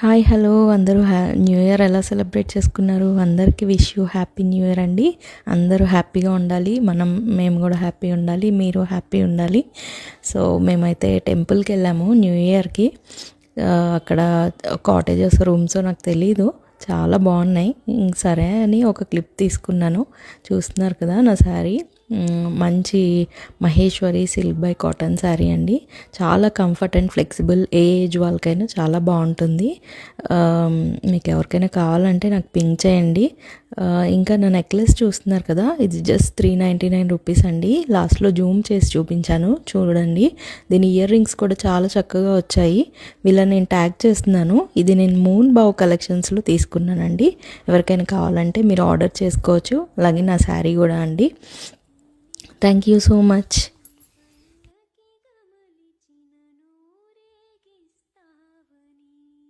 Hi hello అందరూ new year ఎలా celebrate చేసుకున్నారు? అందరికీ wish you happy new year అండి. అందరూ హ్యాపీగా ఉండాలి, మేము కూడా హ్యాపీ ఉండాలి, మీరు హ్యాపీ ఉండాలి. సో మేమైతే టెంపుల్కి వెళ్ళాము న్యూ ఇయర్కి. అక్కడ కాటేజెస్ రూమ్స్ నాకు తెలీదు, చాలా బాగున్నాయి. సరే అని ఒక క్లిప్ తీసుకున్నాను. చూస్తున్నారు కదా నా శారీ, మంచి Maheshwari silk by cotton sari అండి. చాలా comfort and flexible, A age వాళ్ళకైనా చాలా బాగుంటుంది. మీకు ఎవరికైనా కావాలంటే నాకు పింక్ చేయండి. ఇంకా నా నెక్లెస్ చూస్తున్నారు కదా, ఇది జస్ట్ 399 రూపీస్ అండి. లాస్ట్లో జూమ్ చేసి చూపించాను చూడండి. దీని ఇయర్ రింగ్స్ కూడా చాలా చక్కగా వచ్చాయి. వీళ్ళని నేను ట్యాగ్ చేస్తున్నాను. ఇది నేను మూన్ బావ్ కలెక్షన్స్లో తీసుకున్నానండి. ఎవరికైనా కావాలంటే మీరు ఆర్డర్ చేసుకోవచ్చు. అలాగే నా శారీ కూడా అండి. Thank you so much.